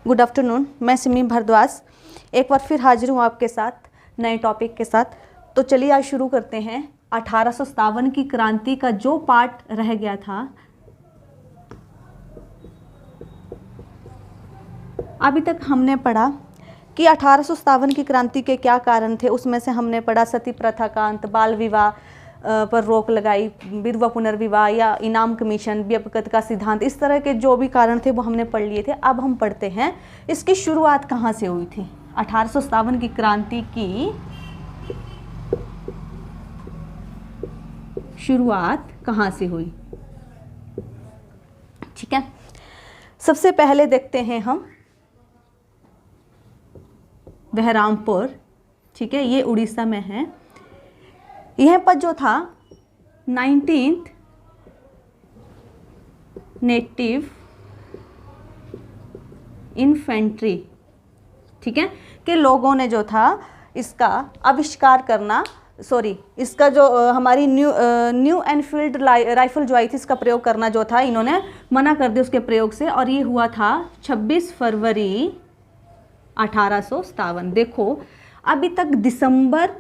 Good afternoon. मैं सिमी भारद्वाज एक बार फिर हाजिर हूँ आपके साथ नए टॉपिक के साथ। तो चलिए आज शुरू करते हैं। 1857 की क्रांति का जो पार्ट रह गया था, अभी तक हमने पढ़ा कि 1857 की क्रांति के क्या कारण थे। उसमें से हमने पढ़ा सती प्रथा का अंत, बाल विवाह पर रोक लगाई, विधवा पुनर्विवाह या इनाम कमीशन, व्यपकत का सिद्धांत, इस तरह के जो भी कारण थे वो हमने पढ़ लिए थे। अब हम पढ़ते हैं इसकी शुरुआत कहाँ से हुई थी। 1857 की क्रांति की शुरुआत कहाँ से हुई, ठीक है। सबसे पहले देखते हैं हम बहरामपुर, ठीक है, ये उड़ीसा में है। यह पर जो था 19th नेटिव इन्फेंट्री, ठीक है, के लोगों ने जो था इसका आविष्कार करना, इसका जो हमारी न्यू एनफील्ड राइफल जो आई थी इसका प्रयोग करना जो था, इन्होंने मना कर दिया उसके प्रयोग से। और ये हुआ था 26 फरवरी 1857। देखो अभी तक दिसंबर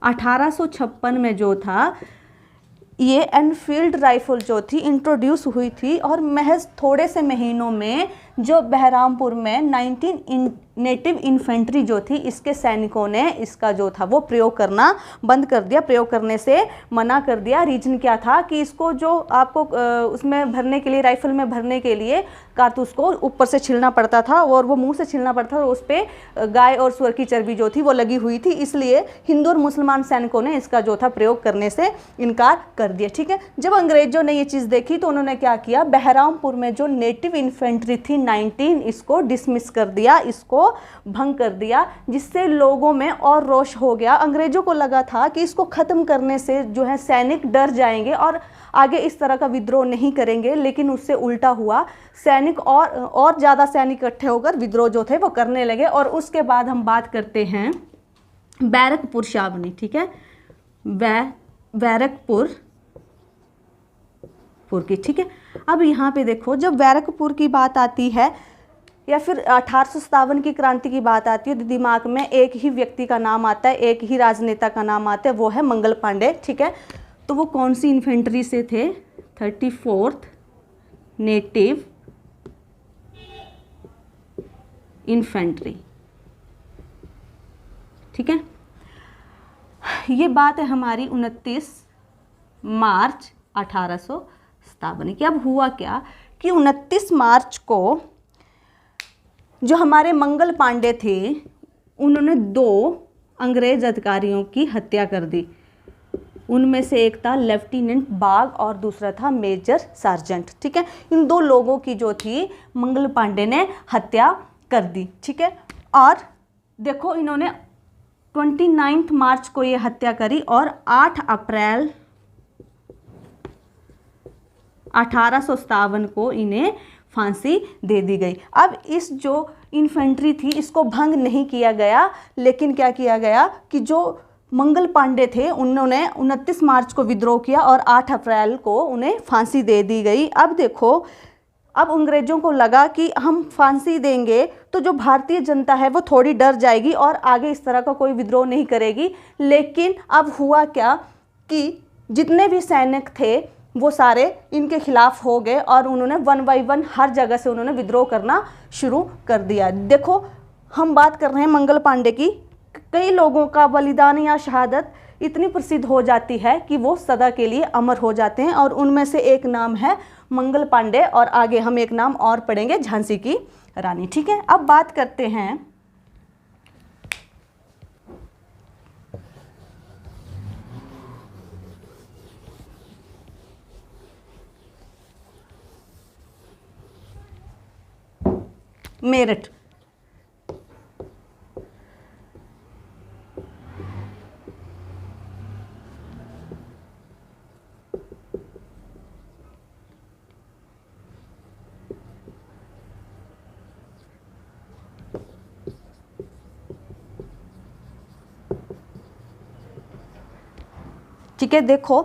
1856 में जो था ये एनफील्ड राइफल जो थी इंट्रोड्यूस हुई थी, और महज थोड़े से महीनों में जो बहरामपुर में 19 नेटिव इन्फेंट्री जो थी इसके सैनिकों ने इसका जो था वो प्रयोग करना बंद कर दिया, प्रयोग करने से मना कर दिया। रीजन क्या था कि इसको जो आपको उसमें भरने के लिए, राइफल में भरने के लिए कारतूस को ऊपर से छिलना पड़ता था और वो मुंह से छिलना पड़ता था, और उस पर गाय और सुअर की चर्बी जो थी वो लगी हुई थी, इसलिए हिंदू और मुसलमान सैनिकों ने इसका जो था प्रयोग करने से इनकार कर दिया, ठीक है। जब अंग्रेजों ने ये चीज़ देखी तो उन्होंने क्या किया, बहरामपुर में जो नेटिव इन्फेंट्री थी 19, इसको डिसमिस कर दिया, इसको भंग कर दिया, जिससे लोगों में और रोष हो गया। अंग्रेजों को लगा था कि इसको ख़त्म करने से जो है सैनिक डर जाएंगे और आगे इस तरह का विद्रोह नहीं करेंगे, लेकिन उससे उल्टा हुआ। सैनिक और ज़्यादा सैनिक इकट्ठे होकर विद्रोह जो थे वो करने लगे। और उसके बाद हम बात करते हैं बैरकपुर छावनी, ठीक है, बैरकपुर की, ठीक है। अब यहाँ पे देखो, जब बैरकपुर की बात आती है या फिर 1857 की क्रांति की बात आती है तो दिमाग में एक ही व्यक्ति का नाम आता है, एक ही राजनेता का नाम आता है, वो है मंगल पांडे, ठीक है। तो वो कौन सी इन्फेंट्री से थे, 34th नेटिव इन्फेंट्री, ठीक है। ये बात है हमारी 29 मार्च 1857 की। अब हुआ क्या कि 29 मार्च को जो हमारे मंगल पांडे थे उन्होंने 2 अंग्रेज अधिकारियों की हत्या कर दी। उनमें से एक था लेफ्टिनेंट बाग और दूसरा था मेजर सार्जेंट, ठीक है। इन 2 लोगों की जो थी मंगल पांडे ने हत्या कर दी, ठीक है। और देखो इन्होंने 29 मार्च को ये हत्या करी और 8 अप्रैल 1857 को इन्हें फांसी दे दी गई। अब इस जो इन्फेंट्री थी इसको भंग नहीं किया गया, लेकिन क्या किया गया कि जो मंगल पांडे थे उन्होंने 29 मार्च को विद्रोह किया और 8 अप्रैल को उन्हें फांसी दे दी गई। अब देखो, अब अंग्रेजों को लगा कि हम फांसी देंगे तो जो भारतीय जनता है वो थोड़ी डर जाएगी और आगे इस तरह का कोई विद्रोह नहीं करेगी। लेकिन अब हुआ क्या कि जितने भी सैनिक थे वो सारे इनके खिलाफ हो गए और उन्होंने 1 by 1 हर जगह से उन्होंने विद्रोह करना शुरू कर दिया। देखो हम बात कर रहे हैं मंगल पांडे की, कई लोगों का बलिदान या शहादत इतनी प्रसिद्ध हो जाती है कि वो सदा के लिए अमर हो जाते हैं, और उनमें से एक नाम है मंगल पांडे, और आगे हम एक नाम और पढ़ेंगे, झांसी की रानी, ठीक है। अब बात करते हैं मेरठ। ठीक है, देखो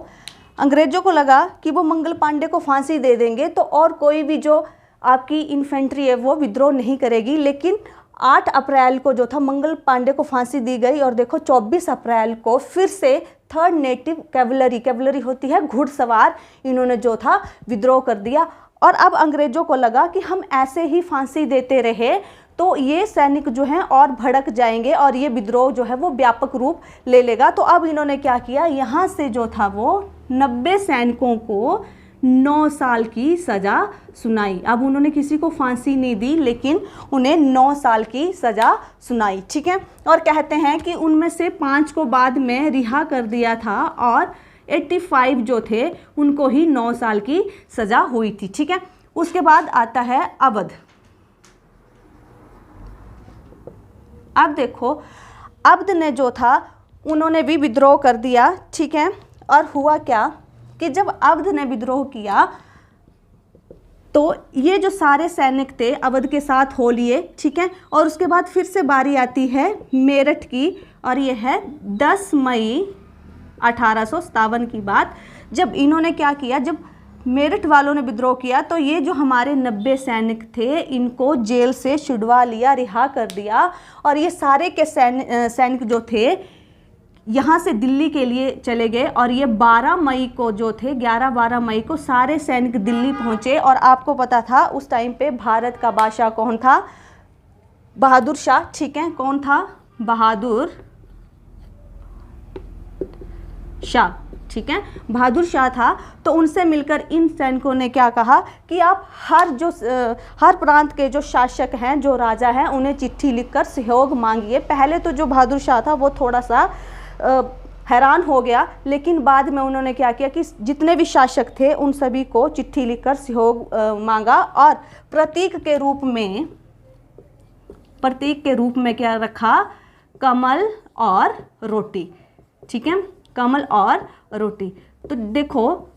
अंग्रेजों को लगा कि वो मंगल पांडे को फांसी दे देंगे तो और कोई भी जो आपकी इन्फेंट्री है वो विद्रोह नहीं करेगी। लेकिन 8 अप्रैल को जो था मंगल पांडे को फांसी दी गई और देखो 24 अप्रैल को फिर से 3rd नेटिव कैवलरी होती है घुड़सवार, इन्होंने जो था विद्रोह कर दिया। और अब अंग्रेजों को लगा कि हम ऐसे ही फांसी देते रहे तो ये सैनिक जो हैं और भड़क जाएंगे और ये विद्रोह जो है वो व्यापक रूप ले लेगा। तो अब इन्होंने क्या किया, यहाँ से जो था वो 90 सैनिकों को 9 साल की सज़ा सुनाई। अब उन्होंने किसी को फांसी नहीं दी लेकिन उन्हें 9 साल की सज़ा सुनाई, ठीक है। और कहते हैं कि उनमें से 5 को बाद में रिहा कर दिया था और 85 जो थे उनको ही 9 साल की सज़ा हुई थी, ठीक है। उसके बाद आता है अवध। अब देखो अवध ने जो था उन्होंने भी विद्रोह कर दिया, ठीक है। और हुआ क्या कि जब अवध ने विद्रोह किया तो ये जो सारे सैनिक थे अवध के साथ हो लिए, ठीक है। और उसके बाद फिर से बारी आती है मेरठ की और ये है 10 मई 1857 की बात, जब इन्होंने क्या किया, जब मेरठ वालों ने विद्रोह किया तो ये जो हमारे 90 सैनिक थे इनको जेल से छुड़वा लिया, रिहा कर दिया। और ये सारे के सैनिक जो थे यहाँ से दिल्ली के लिए चले गए और ये 12 मई को जो थे 11-12 मई को सारे सैनिक दिल्ली पहुँचे। और आपको पता था उस टाइम पे भारत का बादशाह कौन था, बहादुर शाह, ठीक है। कौन था, बहादुर शाह, ठीक है, बहादुर शाह था। तो उनसे मिलकर इन सैनिकों ने क्या कहा कि आप हर प्रांत के जो शासक हैं, जो राजा हैं, उन्हें चिट्ठी लिखकर सहयोग मांगिए। पहले तो जो बहादुर शाह था वो थोड़ा सा हैरान हो गया, लेकिन बाद में उन्होंने क्या किया कि जितने भी शासक थे उन सभी को चिट्ठी लिखकर सहयोग मांगा और प्रतीक के रूप में क्या रखा, कमल और रोटी, ठीक है, कमल और रोटी। तो देखो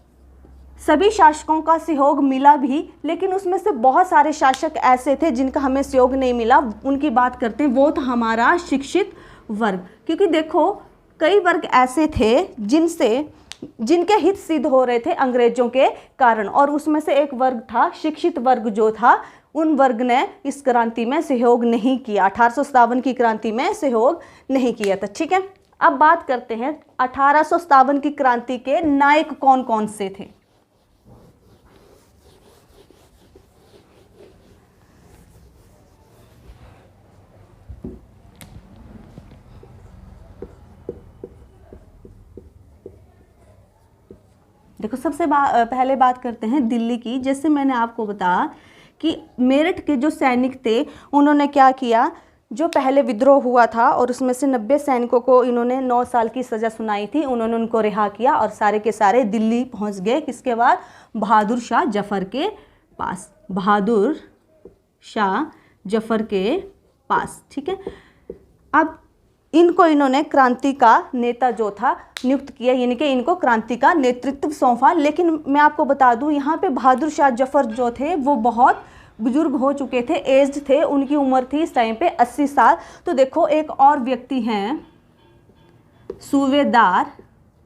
सभी शासकों का सहयोग मिला भी, लेकिन उसमें से बहुत सारे शासक ऐसे थे जिनका हमें सहयोग नहीं मिला। उनकी बात करते हैं, वो था हमारा शिक्षित वर्ग। क्योंकि देखो कई वर्ग ऐसे थे जिनके हित सिद्ध हो रहे थे अंग्रेजों के कारण, और उसमें से एक वर्ग था शिक्षित वर्ग जो था, उन वर्ग ने इस क्रांति में सहयोग नहीं किया, 1857 की क्रांति में सहयोग नहीं किया था, ठीक है। अब बात करते हैं 1857 की क्रांति के नायक कौन कौन से थे। देखो सबसे पहले बात करते हैं दिल्ली की। जैसे मैंने आपको बताया कि मेरठ के जो सैनिक थे उन्होंने क्या किया, जो पहले विद्रोह हुआ था और उसमें से 90 सैनिकों को इन्होंने 9 साल की सज़ा सुनाई थी, उन्होंने उनको रिहा किया और सारे के सारे दिल्ली पहुंच गए। किसके बाद, बहादुर शाह जफर के पास, बहादुर शाह जफर के पास, ठीक है। अब इनको इन्होंने क्रांति का नेता जो था नियुक्त किया, यानी कि इनको क्रांति का नेतृत्व सौंपा। लेकिन मैं आपको बता दूं यहाँ पे बहादुर शाह जफर जो थे वो बहुत बुजुर्ग हो चुके थे, एज्ड थे, उनकी उम्र थी इस टाइम पे 80 साल। तो देखो एक और व्यक्ति हैं सूबेदार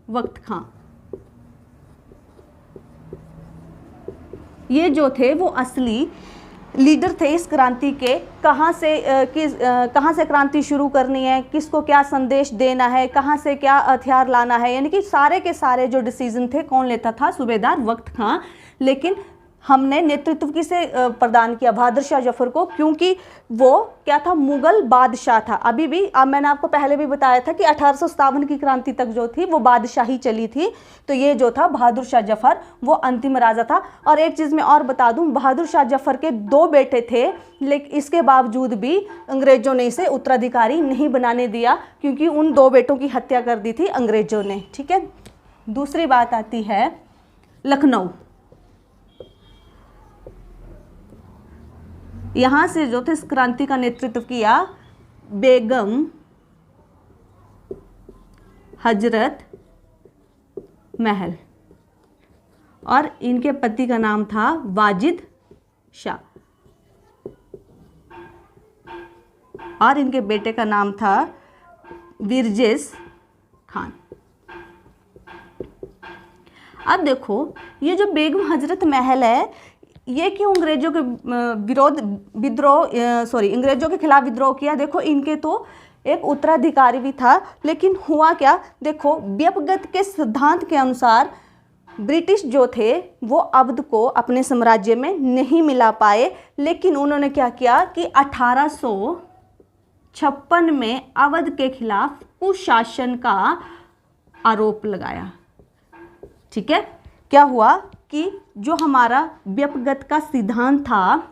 वक्त खां, ये जो थे वो असली लीडर थे इस क्रांति के। कहाँ से क्रांति शुरू करनी है, किसको क्या संदेश देना है, कहाँ से क्या हथियार लाना है, यानी कि सारे के सारे जो डिसीजन थे कौन लेता था, सूबेदार वक्त खां। लेकिन हमने नेतृत्व किसे प्रदान किया, बहादुर शाह जफर को, क्योंकि वो क्या था, मुगल बादशाह था। अभी भी मैंने आपको पहले भी बताया था कि 1857 की क्रांति तक जो थी वो बादशाही चली थी। तो ये जो था बहादुर शाह जफर वो अंतिम राजा था। और एक चीज़ मैं और बता दूं, बहादुर शाह जफर के 2 बेटे थे, लेकिन इसके बावजूद भी अंग्रेजों ने इसे उत्तराधिकारी नहीं बनाने दिया, क्योंकि उन 2 बेटों की हत्या कर दी थी अंग्रेजों ने, ठीक है। दूसरी बात आती है लखनऊ। यहाँ से जो थे इस क्रांति का नेतृत्व किया बेगम हजरत महल, और इनके पति का नाम था वाजिद शाह, और इनके बेटे का नाम था विरजेस खान। अब देखो ये जो बेगम हजरत महल है, ये क्यों अंग्रेजों के अंग्रेजों के खिलाफ विद्रोह किया? देखो इनके तो एक उत्तराधिकारी भी था, लेकिन हुआ क्या, देखो व्यपगत के सिद्धांत के अनुसार ब्रिटिश जो थे वो अवध को अपने साम्राज्य में नहीं मिला पाए, लेकिन उन्होंने क्या किया कि 1856 में अवध के खिलाफ कुशासन का आरोप लगाया। ठीक है, क्या हुआ कि जो हमारा व्यपगत का सिद्धांत था,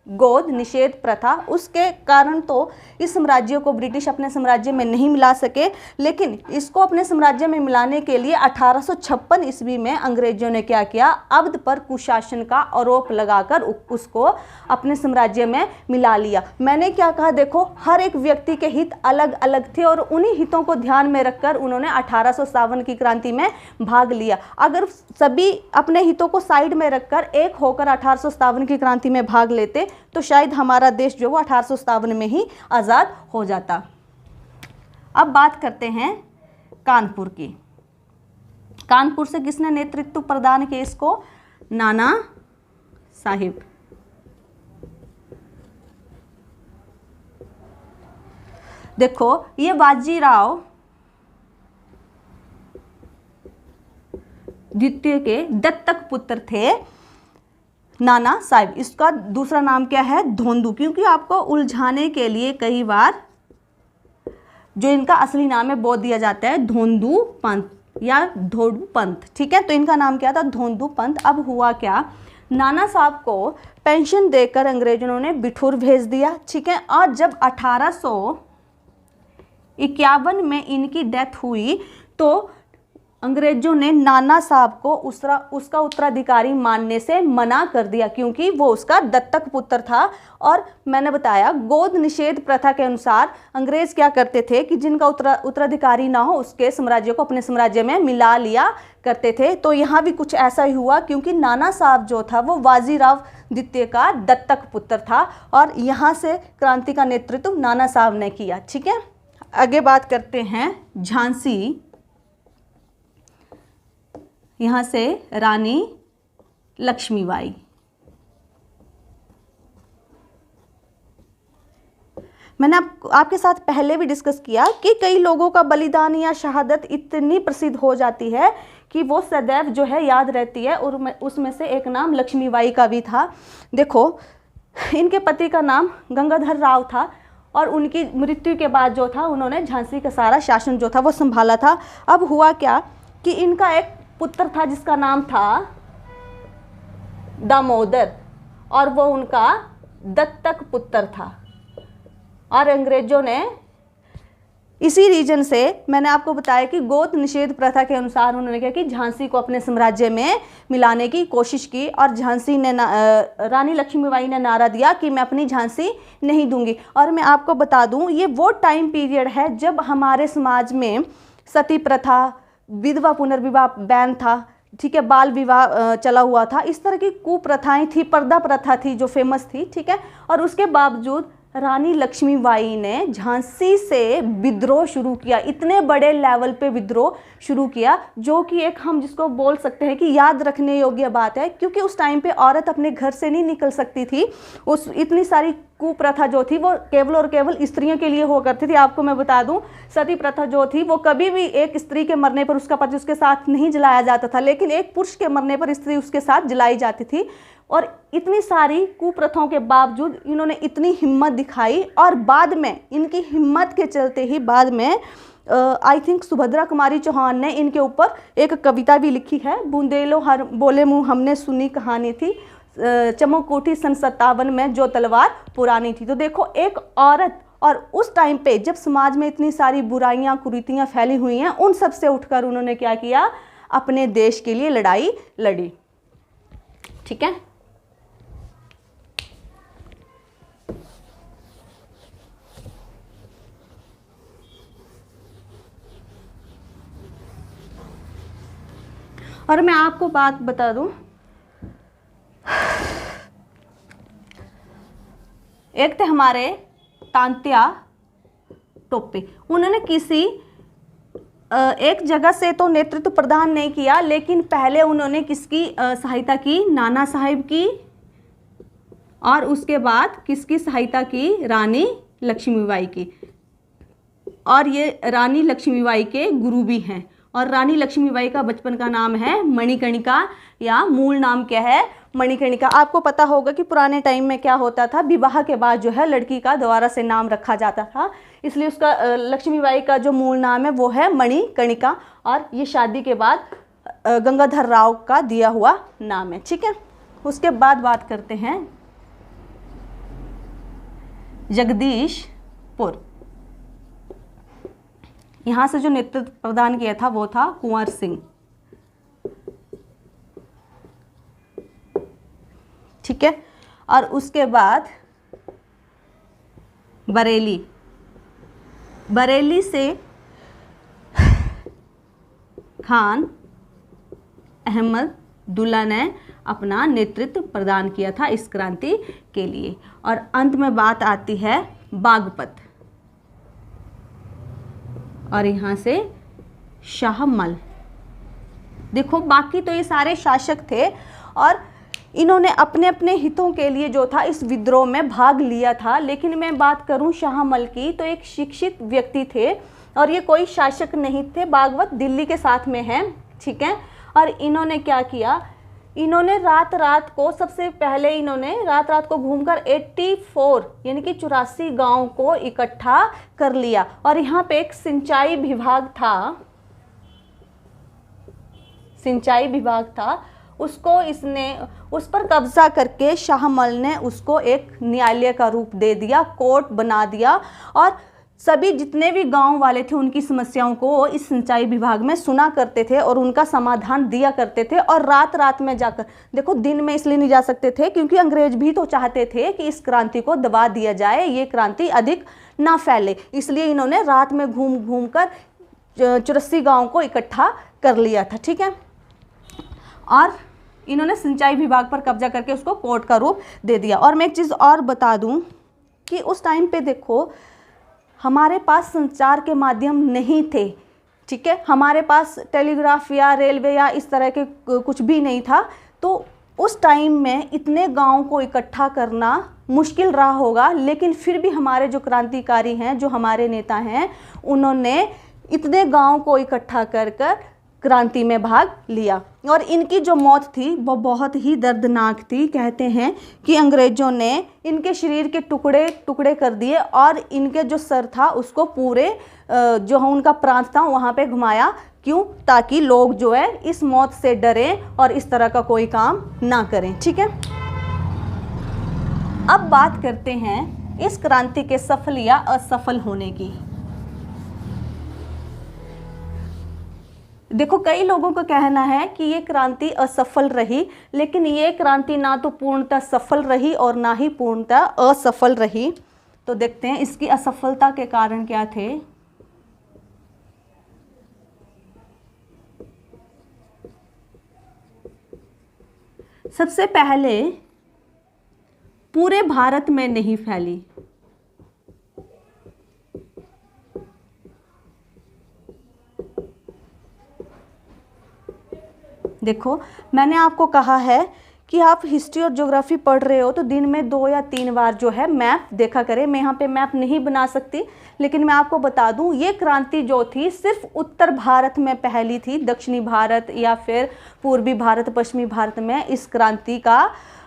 गोद निषेध प्रथा, उसके कारण तो इस साम्राज्य को ब्रिटिश अपने साम्राज्य में नहीं मिला सके, लेकिन इसको अपने साम्राज्य में मिलाने के लिए 1856 ईस्वी में अंग्रेजों ने क्या किया, अवध पर कुशासन का आरोप लगाकर उसको अपने साम्राज्य में मिला लिया। मैंने क्या कहा, देखो हर एक व्यक्ति के हित अलग अलग थे और उन्हीं हितों को ध्यान में रखकर उन्होंने 1857 की क्रांति में भाग लिया। अगर सभी अपने हितों को साइड में रखकर एक होकर 1857 की क्रांति में भाग लेते तो शायद हमारा देश जो वो 1857 में ही आज़ाद हो जाता। अब बात करते हैं कानपुर की। कानपुर से किसने नेतृत्व प्रदान किया इसको? नाना साहिब। देखो ये बाजीराव द्वितीय के दत्तक पुत्र थे नाना साहिब। इसका दूसरा नाम क्या है? धोंदू, क्योंकि आपको उलझाने के लिए कई बार जो इनका असली नाम है वो दिया जाता है धोंदू पंत या धोंदू पंत। ठीक है, तो इनका नाम क्या था? धोंदू पंत। अब हुआ क्या, नाना साहब को पेंशन देकर अंग्रेजों ने बिठूर भेज दिया। ठीक है, और जब 1851 में इनकी डेथ हुई तो अंग्रेजों ने नाना साहब को उसका उत्तराधिकारी मानने से मना कर दिया, क्योंकि वो उसका दत्तक पुत्र था। और मैंने बताया गोद निषेध प्रथा के अनुसार अंग्रेज क्या करते थे कि जिनका उत्तराधिकारी ना हो उसके साम्राज्य को अपने साम्राज्य में मिला लिया करते थे। तो यहाँ भी कुछ ऐसा ही हुआ, क्योंकि नाना साहब जो था वो बाजीराव द्वितीय का दत्तक पुत्र था और यहाँ से क्रांति का नेतृत्व नाना साहब ने किया। ठीक है, आगे बात करते हैं झांसी। यहाँ से रानी लक्ष्मीबाई। मैंने आपके साथ पहले भी डिस्कस किया कि कई लोगों का बलिदान या शहादत इतनी प्रसिद्ध हो जाती है कि वो सदैव जो है याद रहती है, और उसमें से एक नाम लक्ष्मीबाई का भी था। देखो इनके पति का नाम गंगाधर राव था और उनकी मृत्यु के बाद जो था उन्होंने झांसी का सारा शासन जो था वो संभाला था। अब हुआ क्या कि इनका एक पुत्र था जिसका नाम था दामोदर, और वो उनका दत्तक पुत्र था। और अंग्रेजों ने इसी रीजन से मैंने आपको बताया कि गोद निषेध प्रथा के अनुसार उन्होंने क्या कि झांसी को अपने साम्राज्य में मिलाने की कोशिश की, और झांसी ने रानी लक्ष्मीबाई ने नारा दिया कि मैं अपनी झांसी नहीं दूंगी। और मैं आपको बता दूं ये वो टाइम पीरियड है जब हमारे समाज में सती प्रथा, विधवा पुनर्विवाह बैन था। ठीक है, बाल विवाह चला हुआ था, इस तरह की कुप्रथाएं थी, पर्दा प्रथा थी जो फेमस थी। ठीक है, और उसके बावजूद रानी लक्ष्मीबाई ने झांसी से विद्रोह शुरू किया, इतने बड़े लेवल पे विद्रोह शुरू किया, जो कि एक हम जिसको बोल सकते हैं कि याद रखने योग्य बात है, क्योंकि उस टाइम पे औरत अपने घर से नहीं निकल सकती थी। उस इतनी सारी कुप्रथा जो थी वो केवल और केवल स्त्रियों के लिए हुआ करती थी। आपको मैं बता दूं सती प्रथा जो थी वो कभी भी एक स्त्री के मरने पर उसका पति उसके साथ नहीं जलाया जाता था, लेकिन एक पुरुष के मरने पर स्त्री उसके साथ जलाई जाती थी। और इतनी सारी कुप्रथाओं के बावजूद इन्होंने इतनी हिम्मत दिखाई, और बाद में इनकी हिम्मत के चलते ही बाद में आई थिंक सुभद्रा कुमारी चौहान ने इनके ऊपर एक कविता भी लिखी है, बूंदेलो हर बोले मुँह हमने सुनी कहानी थी, चमोकोठी सन 57 में जो तलवार पुरानी थी। तो देखो एक औरत, और उस टाइम पे जब समाज में इतनी सारी बुराइयां कुरीतियां फैली हुई हैं, उन सब से उठकर उन्होंने क्या किया, अपने देश के लिए लड़ाई लड़ी। ठीक है, और मैं आपको बात बता दूं, एक थे हमारे तांत्या टोपे, उन्होंने किसी एक जगह से तो नेतृत्व प्रदान नहीं किया, लेकिन पहले उन्होंने किसकी सहायता की, नाना साहिब की और उसके बाद किसकी सहायता की? रानी लक्ष्मीबाई की। और ये रानी लक्ष्मीबाई के गुरु भी हैं। और रानी लक्ष्मीबाई का बचपन का नाम है मणिकर्णिका, या मूल नाम क्या है? मणिकर्णिका। आपको पता होगा कि पुराने टाइम में क्या होता था, विवाह के बाद जो है लड़की का दोबारा से नाम रखा जाता था, इसलिए उसका लक्ष्मीबाई का जो मूल नाम है वो है मणिकर्णिका, और ये शादी के बाद गंगाधर राव का दिया हुआ नाम है। ठीक है, उसके बाद बात करते हैं जगदीशपुर। यहाँ से जो नेतृत्व प्रदान किया था वो था कुंवर सिंह। ठीक है, और उसके बाद बरेली। बरेली से खान अहमद दुल्ला ने अपना नेतृत्व प्रदान किया था इस क्रांति के लिए। और अंत में बात आती है बागपत, और यहाँ से शाहमल। देखो बाकी तो ये सारे शासक थे और इन्होंने अपने अपने हितों के लिए जो था इस विद्रोह में भाग लिया था, लेकिन मैं बात करूं शाहमल की तो एक शिक्षित व्यक्ति थे और ये कोई शासक नहीं थे। बागपत दिल्ली के साथ में है। ठीक है, और इन्होंने क्या किया, इन्होंने रात रात को, सबसे पहले इन्होंने रात रात को घूमकर 84 यानी कि 84 गांव को इकट्ठा कर लिया। और यहाँ पे एक सिंचाई विभाग था, सिंचाई विभाग था, उसको इसने उस पर कब्जा करके शाहमल ने उसको एक न्यायालय का रूप दे दिया, कोर्ट बना दिया, और सभी जितने भी गांव वाले थे उनकी समस्याओं को इस सिंचाई विभाग में सुना करते थे और उनका समाधान दिया करते थे। और रात रात में जाकर, देखो दिन में इसलिए नहीं जा सकते थे क्योंकि अंग्रेज भी तो चाहते थे कि इस क्रांति को दबा दिया जाए, ये क्रांति अधिक ना फैले, इसलिए इन्होंने रात में घूम घूम कर 84 गाँव को इकट्ठा कर लिया था। ठीक है, और इन्होंने सिंचाई विभाग पर कब्जा करके उसको कोर्ट का रूप दे दिया। और मैं एक चीज़ और बता दूं कि उस टाइम पे देखो हमारे पास संचार के माध्यम नहीं थे। ठीक है, हमारे पास टेलीग्राफ या रेलवे या इस तरह के कुछ भी नहीं था, तो उस टाइम में इतने गांव को इकट्ठा करना मुश्किल रहा होगा, लेकिन फिर भी हमारे जो क्रांतिकारी हैं, जो हमारे नेता हैं, उन्होंने इतने गांव को इकट्ठा कर कर क्रांति में भाग लिया। और इनकी जो मौत थी वो बहुत ही दर्दनाक थी। कहते हैं कि अंग्रेज़ों ने इनके शरीर के टुकड़े टुकड़े कर दिए और इनके जो सर था उसको पूरे जो उनका प्रांत था वहाँ पे घुमाया। क्यों? ताकि लोग जो है इस मौत से डरें और इस तरह का कोई काम ना करें। ठीक है, अब बात करते हैं इस क्रांति के सफल या असफल होने की। देखो कई लोगों का कहना है कि ये क्रांति असफल रही, लेकिन ये क्रांति ना तो पूर्णतः सफल रही और ना ही पूर्णतः असफल रही। तो देखते हैं इसकी असफलता के कारण क्या थे। सबसे पहले पूरे भारत में नहीं फैली। देखो मैंने आपको कहा है कि आप हिस्ट्री और ज्योग्राफी पढ़ रहे हो तो दिन में 2 या 3 बार जो है मैप देखा करें। मैं यहाँ पे मैप नहीं बना सकती, लेकिन मैं आपको बता दूँ ये क्रांति जो थी सिर्फ उत्तर भारत में पहली थी। दक्षिणी भारत या फिर पूर्वी भारत, पश्चिमी भारत में इस क्रांति का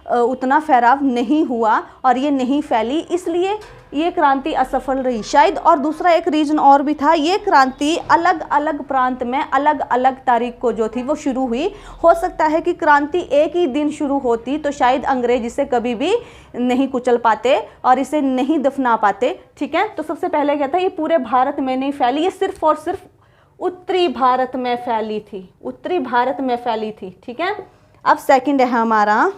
उतना फैलाव नहीं हुआ और ये नहीं फैली, इसलिए ये क्रांति असफल रही शायद। और दूसरा एक रीज़न और भी था, ये क्रांति अलग अलग प्रांत में अलग अलग तारीख को जो थी वो शुरू हुई। हो सकता है कि क्रांति एक ही दिन शुरू होती तो शायद अंग्रेज इसे कभी भी नहीं कुचल पाते और इसे नहीं दफना पाते। ठीक है, तो सबसे पहले क्या था, ये पूरे भारत में नहीं फैली, ये सिर्फ और सिर्फ उत्तरी भारत में फैली थी, उत्तरी भारत में फैली थी। ठीक है, अब सेकंड है हमारा,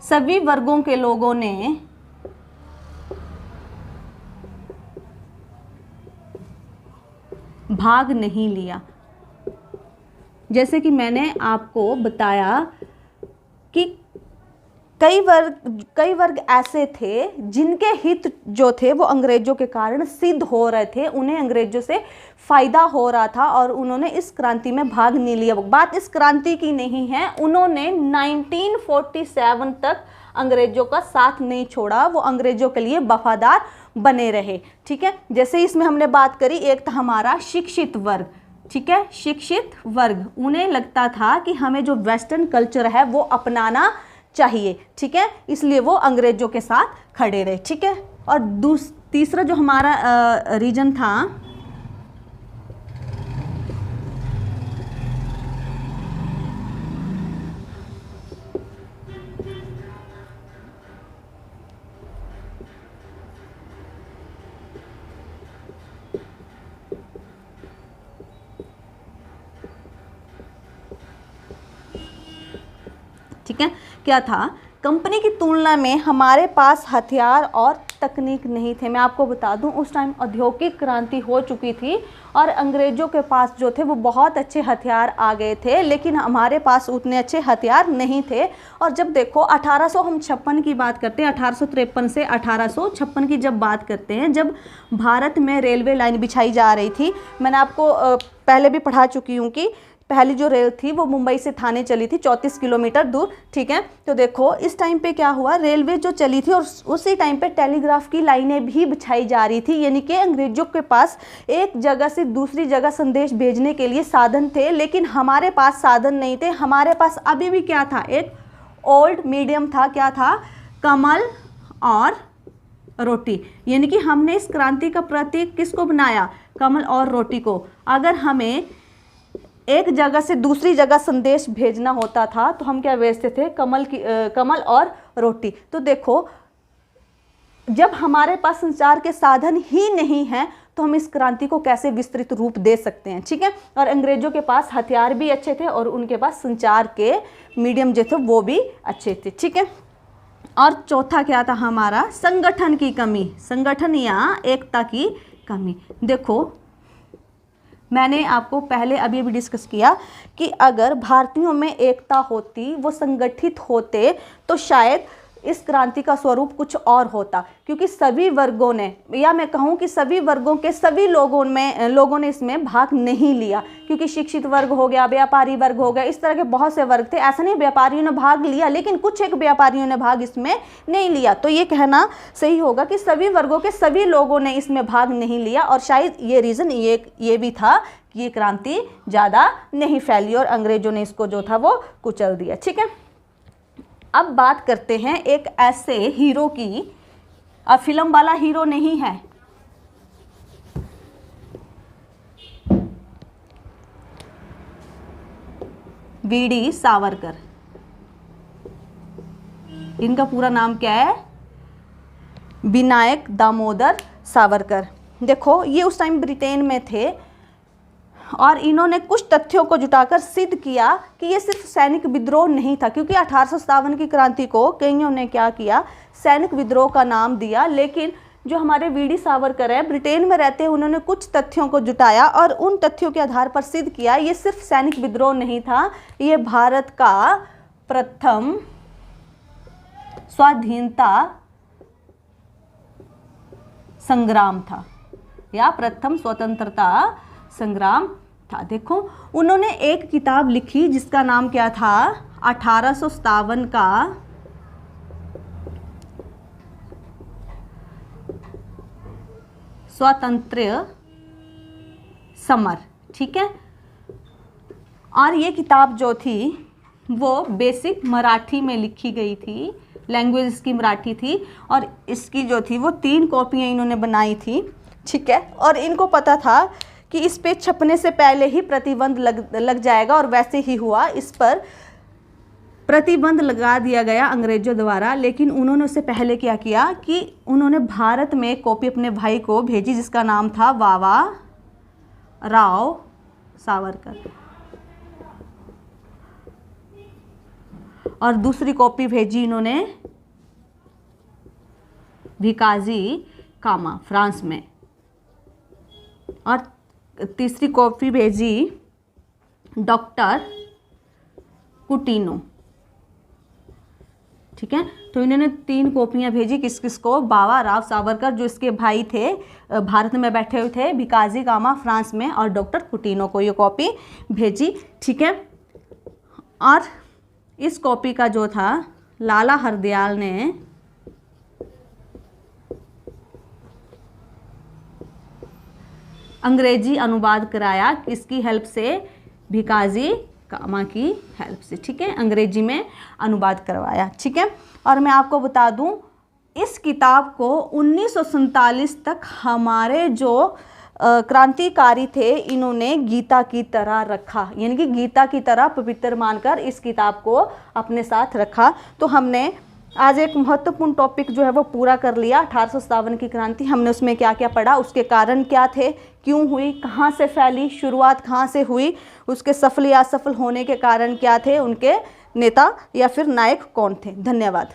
सभी वर्गों के लोगों ने भाग नहीं लिया। जैसे कि मैंने आपको बताया कि कई वर्ग ऐसे थे जिनके हित जो थे वो अंग्रेजों के कारण सिद्ध हो रहे थे, उन्हें अंग्रेजों से फायदा हो रहा था और उन्होंने इस क्रांति में भाग नहीं लिया। बात इस क्रांति की नहीं है, उन्होंने 1947 तक अंग्रेजों का साथ नहीं छोड़ा, वो अंग्रेजों के लिए वफादार बने रहे। ठीक है, जैसे इसमें हमने बात करी, एक था हमारा शिक्षित वर्ग। ठीक है, शिक्षित वर्ग, उन्हें लगता था कि हमें जो वेस्टर्न कल्चर है वो अपनाना चाहिए। ठीक है, इसलिए वो अंग्रेजों के साथ खड़े रहे। ठीक है, और तीसरा जो हमारा रीजन था, ठीक है, क्या था, कंपनी की तुलना में हमारे पास हथियार और तकनीक नहीं थे। मैं आपको बता दूं, उस टाइम औद्योगिक क्रांति हो चुकी थी और अंग्रेजों के पास जो थे वो बहुत अच्छे हथियार आ गए थे, लेकिन हमारे पास उतने अच्छे हथियार नहीं थे। और जब देखो 1856 की बात करते हैं, 1853 से 1856 की जब बात करते हैं, जब भारत में रेलवे लाइन बिछाई जा रही थी, मैंने आपको पहले भी पढ़ा चुकी हूँ कि पहली जो रेल थी वो मुंबई से थाने चली थी 34 किलोमीटर दूर। ठीक है, तो देखो इस टाइम पे क्या हुआ, रेलवे जो चली थी और उसी टाइम पे टेलीग्राफ की लाइनें भी बिछाई जा रही थी, यानी कि अंग्रेजों के पास एक जगह से दूसरी जगह संदेश भेजने के लिए साधन थे, लेकिन हमारे पास साधन नहीं थे। हमारे पास अभी भी क्या था, एक ओल्ड मीडियम था, क्या था, कमल और रोटी। यानी कि हमने इस क्रांति का प्रतीक किसको बनाया, कमल और रोटी को। अगर हमें एक जगह से दूसरी जगह संदेश भेजना होता था तो हम क्या भेजते थे, कमल और रोटी। तो देखो, जब हमारे पास संचार के साधन ही नहीं हैं तो हम इस क्रांति को कैसे विस्तृत रूप दे सकते हैं। ठीक है, और अंग्रेजों के पास हथियार भी अच्छे थे और उनके पास संचार के मीडियम जो थे वो भी अच्छे थे। ठीक है, और चौथा क्या था हमारा, संगठन की कमी, संगठन या एकता की कमी। देखो, मैंने आपको पहले अभी डिस्कस किया कि अगर भारतीयों में एकता होती, वो संगठित होते, तो शायद इस क्रांति का स्वरूप कुछ और होता, क्योंकि सभी वर्गों ने, या मैं कहूँ कि सभी वर्गों के सभी लोगों ने इसमें भाग नहीं लिया, क्योंकि शिक्षित वर्ग हो गया, व्यापारी वर्ग हो गया, इस तरह के बहुत से वर्ग थे। ऐसा नहीं व्यापारियों ने भाग लिया, लेकिन कुछ एक व्यापारियों ने भाग इसमें नहीं लिया। तो ये कहना सही होगा कि सभी वर्गों के सभी लोगों ने इसमें भाग नहीं लिया, और शायद ये रीज़न ये भी था कि ये क्रांति ज़्यादा नहीं फैली और अंग्रेजों ने इसको जो था वो कुचल दिया। ठीक है, अब बात करते हैं एक ऐसे हीरो की, अब फिल्म वाला हीरो नहीं है, वीडी सावरकर। इनका पूरा नाम क्या है, विनायक दामोदर सावरकर। देखो, ये उस टाइम ब्रिटेन में थे और इन्होंने कुछ तथ्यों को जुटाकर सिद्ध किया कि ये सिर्फ सैनिक विद्रोह नहीं था, क्योंकि 1857 की क्रांति को कईयों ने क्या किया, सैनिक विद्रोह का नाम दिया। लेकिन जो हमारे वीडी सावरकर है, ब्रिटेन में रहते हैं, उन्होंने कुछ तथ्यों को जुटाया और उन तथ्यों के आधार पर सिद्ध किया ये सिर्फ सैनिक विद्रोह नहीं था, ये भारत का प्रथम स्वाधीनता संग्राम था, या प्रथम स्वतंत्रता संग्राम था। देखो, उन्होंने एक किताब लिखी जिसका नाम क्या था, 1857 का स्वातंत्र्य समर। ठीक है, और ये किताब जो थी वो बेसिक मराठी में लिखी गई थी, लैंग्वेज इसकी मराठी थी, और इसकी जो थी वो 3 कॉपियाँ इन्होंने बनाई थी। ठीक है, और इनको पता था कि इस पे छपने से पहले ही प्रतिबंध लग जाएगा, और वैसे ही हुआ। इस पर प्रतिबंध लगा दिया गया अंग्रेजों द्वारा, लेकिन उन्होंने उससे पहले क्या किया कि उन्होंने भारत में कॉपी अपने भाई को भेजी जिसका नाम था वावा राव सावरकर, और दूसरी कॉपी भेजी इन्होंने भिकाजी कामा फ्रांस में, और तीसरी कॉपी भेजी डॉक्टर कुटिनो ठीक है। तो इन्होंने 3 कॉपियाँ भेजी, किस किस को, बाबा राव सावरकर जो इसके भाई थे, भारत में बैठे हुए थे, भिकाजी कामा फ्रांस में, और डॉक्टर कुटिनो को ये कॉपी भेजी। ठीक है। और इस कॉपी का जो था लाला हरदयाल ने अंग्रेजी अनुवाद कराया, किसकी हेल्प से, भिकाजी कामा की हेल्प से। ठीक है, अंग्रेजी में अनुवाद करवाया। ठीक है। और मैं आपको बता दूं, इस किताब को 1947 तक हमारे जो क्रांतिकारी थे, इन्होंने गीता की तरह रखा, यानी कि गीता की तरह पवित्र मानकर इस किताब को अपने साथ रखा। तो हमने आज एक महत्वपूर्ण टॉपिक जो है वो पूरा कर लिया, 1857 की क्रांति। हमने उसमें क्या क्या पढ़ा, उसके कारण क्या थे, क्यों हुई, कहाँ से फैली, शुरुआत कहाँ से हुई, उसके सफल या असफल होने के कारण क्या थे, उनके नेता या फिर नायक कौन थे। धन्यवाद।